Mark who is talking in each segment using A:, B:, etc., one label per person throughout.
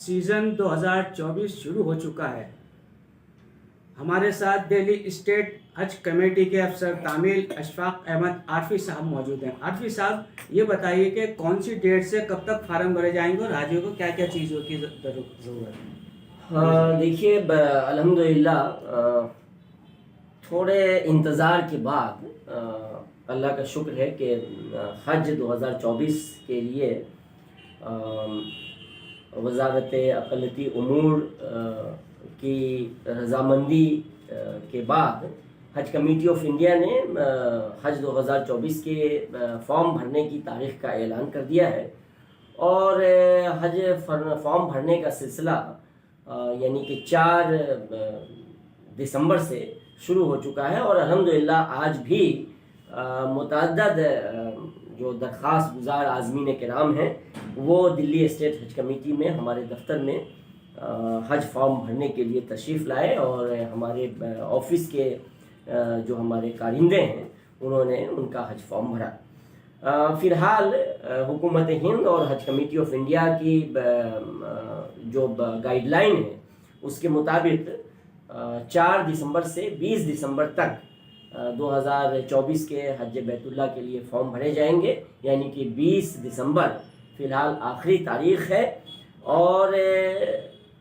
A: Season 2024 शुरू हो चुका है। हमारे साथ दिल्ली स्टेट हज कमेटी के अफसर तामील अशफाक अहमद आरफी साहब मौजूद हैं। आरफी साहब, ये बताइए कि कौन सी डेट से कब तक फार्म भरे जाएंगे और हाजियों को क्या क्या चीज़ों की ज़रूरत है?
B: हाँ, देखिए, अल्हम्दुलिल्लाह थोड़े इंतज़ार के बाद अल्लाह का शुक्र है कि हज 2024 के लिए वज़ारत अक़लियती उमूर की रज़ामंदी के बाद हज कमेटी ऑफ इंडिया ने हज 2024 के फॉर्म भरने की तारीख़ का ऐलान कर दिया है और हज फॉर्म भरने का सिलसिला यानी कि 4 दिसंबर से शुरू हो चुका है और अल्हम्दुलिल्लाह आज भी मुतअद्दिद जो दरख्वास्त गुज़ार आज़मीन किराम हैं वो दिल्ली स्टेट हज कमेटी में हमारे दफ्तर में हज फॉर्म भरने के लिए तशरीफ़ लाए और हमारे ऑफिस के जो हमारे कारिंदे हैं उन्होंने उनका हज फॉर्म भरा। फ़िलहाल हुकूमत हिंद और हज कमेटी ऑफ इंडिया की जो गाइडलाइन है उसके मुताबिक 4 दिसंबर से 20 दिसंबर तक 2024 के हज बैतुल्लाह के लिए फॉर्म भरे जाएंगे, यानी कि 20 दिसंबर फ़िलहाल आखिरी तारीख़ है और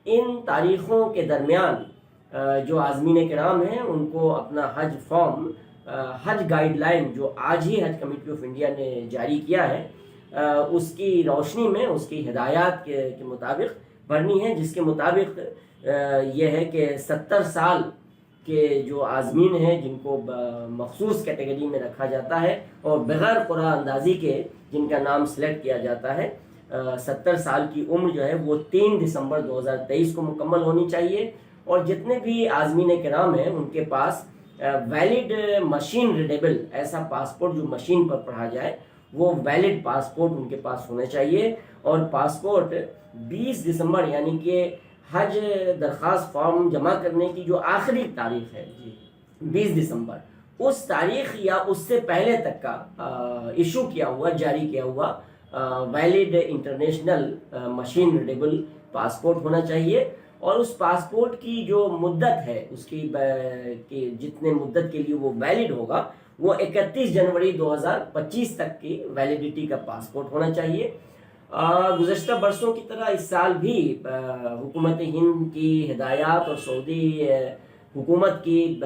B: इन तारीख़ों के दरमियान जो आज़मीन किराम हैं उनको अपना हज फॉर्म हज गाइडलाइन जो आज ही हज कमेटी ऑफ इंडिया ने जारी किया है उसकी रोशनी में उसकी हिदायत के मुताबिक भरनी है, जिसके मुताबिक यह है कि 70 साल के जो आज़मीन हैं जिनको मखसूस कैटेगरी में रखा जाता है और बग़ैर क़ुरा अंदाज़ी के जिनका नाम सेलेक्ट किया जाता है 70 साल की उम्र जो है वो 3 दिसंबर 2023 को मुकम्मल होनी चाहिए और जितने भी आज़मीन किराम हैं उनके पास वैलिड मशीन रीडेबल ऐसा पासपोर्ट जो मशीन पर पढ़ा जाए वो वैलिड पासपोर्ट उनके पास होना चाहिए और पासपोर्ट 20 दिसंबर यानी कि हज दरख्वास्त फॉर्म जमा करने की जो आखिरी तारीख़ है 20 दिसंबर उस तारीख़ या उससे पहले तक का इशू किया हुआ जारी किया हुआ valid international machine readable passport होना चाहिए और उस पासपोर्ट की जो मुद्दत है उसकी कि जितने मुद्दत के लिए वो वैलिड होगा वो 31 जनवरी 2025 तक की वैलिडिटी का पासपोर्ट होना चाहिए। गुज़श्ता बरसों की तरह इस साल भी हुकूमत हिंद की हिदायत और सऊदी हुकूमत की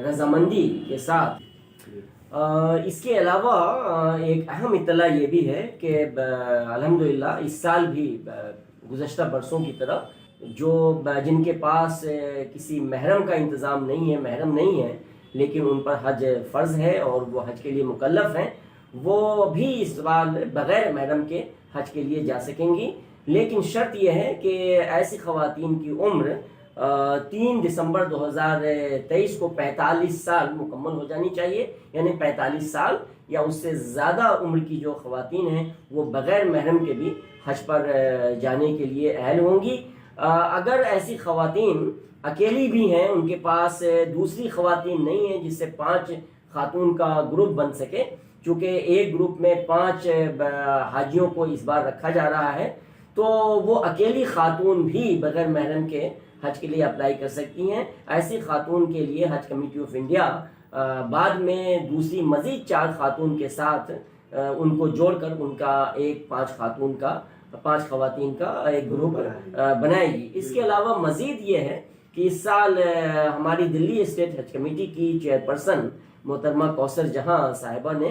B: रज़ामंदी के साथ इसके अलावा एक अहम इत्तला ये भी है कि अल्हम्दुलिल्लाह इस साल भी गुज़श्ता बरसों की तरह जो जिनके पास किसी महरम का इंतज़ाम नहीं है, महरम नहीं है लेकिन उन पर हज फ़र्ज़ है और वो हज के लिए मुकल्लफ़ हैं, वो भी इस साल बग़ैर महरम के हज के लिए जा सकेंगी। लेकिन शर्त यह है कि ऐसी ख़वातीन की उम्र 3 दिसंबर 2023 को 45 साल मुकम्मल हो जानी चाहिए, यानी 45 साल या उससे ज़्यादा उम्र की जो ख़वातीन हैं वो बग़ैर महरम के भी हज पर जाने के लिए अहल होंगी। अगर ऐसी ख़वातीन अकेली भी हैं, उनके पास दूसरी ख़वातीन नहीं हैं जिससे 5 खातून का ग्रुप बन सके, चूँकि एक ग्रुप में 5 हाजियों को इस बार रखा जा रहा है तो वो अकेली खातून भी बग़ैर महरम के हज के लिए अप्लाई कर सकती हैं। ऐसी खातून के लिए हज कमेटी ऑफ इंडिया बाद में दूसरी मज़ीद 4 खातून के साथ उनको जोड़कर उनका एक 5 ख़वातीन का एक ग्रुप बनाएगी। इसके अलावा मज़ीद ये है कि इस साल हमारी दिल्ली स्टेट हज कमेटी की चेयरपर्सन मोहतरमा कौसर जहां साहिबा ने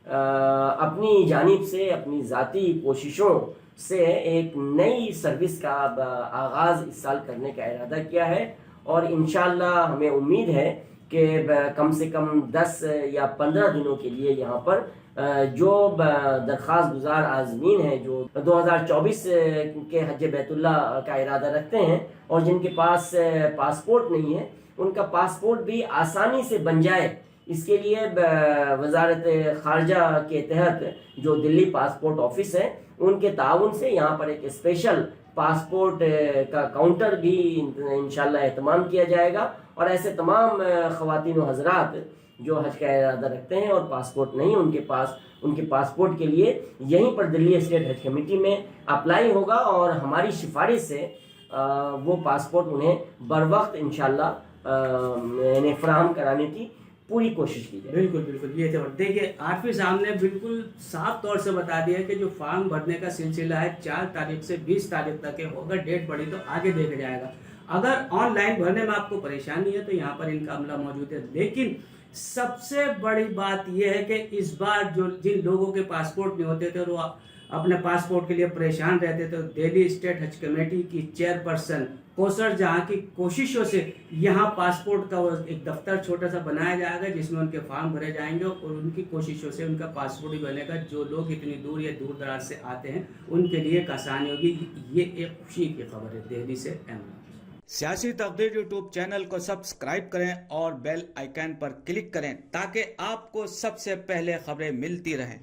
B: अपनी जानिब से अपनी ज़ाती कोशिशों से एक नई सर्विस का आगाज़ इस साल करने का इरादा किया है और इंशाअल्लाह हमें उम्मीद है कि कम से कम 10 या 15 दिनों के लिए यहाँ पर जो दरख्वास्त गुज़ार आज़मीन हैं जो 2024 के हज बैतुल्लाह का इरादा रखते हैं और जिनके पास पासपोर्ट नहीं है उनका पासपोर्ट भी आसानी से बन जाए, इसके लिए वज़ारत ख़ारजा के तहत जो दिल्ली पासपोर्ट ऑफिस है उनके ताउन से यहाँ पर एक स्पेशल पासपोर्ट का काउंटर भी इंशाल्लाह एहतमाम किया जाएगा اور ایسے تمام خواتین و حضرات جو حج کا ارادہ رکھتے ہیں اور پاسپورٹ نہیں ان کے پاس، ان کے پاسپورٹ کے لیے یہیں پر دلی اسٹیٹ حج کمیٹی میں اپلائی ہوگا اور ہماری سفارش سے وہ پاسپورٹ انہیں بر وقت انشاءاللہ انہیں فراہم کرانے کی پوری کوشش کی جائے.
A: بالکل بالکل. یہ تو دیکھیے عارفی صاحب نے بالکل صاف طور سے بتا دیا کہ جو فارم بھرنے کا سلسلہ ہے 4 تاریخ سے 20 تاریخ تک ہے. اگر ڈیٹ بڑھی تو آگے دیکھا جائے گا. اگر آن لائن بھرنے میں آپ کو پریشانی ہے تو یہاں پر ان کا عملہ موجود ہے. لیکن سب سے بڑی بات یہ ہے کہ اس بار جو جن لوگوں کے پاسپورٹ نہیں ہوتے تھے اور وہ اپنے پاسپورٹ کے لیے پریشان رہتے تھے، دہلی اسٹیٹ حج کمیٹی کی چیئرپرسن کوثر جہاں کی کوششوں سے یہاں پاسپورٹ کا ایک دفتر چھوٹا سا بنایا جائے گا جس میں ان کے فارم بھرے جائیں گے اور ان کی کوششوں سے ان کا پاسپورٹ بھی بنے گا. جو لوگ اتنی دور یا دور دراز سے آتے ہیں ان کے لیے ایک آسانی ہوگی. یہ ایک خوشی کی خبر ہے دہلی سے. سیاسی تقدیر یوٹیوب چینل کو سبسکرائب کریں اور بیل آئیکن پر کلک کریں تاکہ آپ کو سب سے پہلے خبریں ملتی رہیں.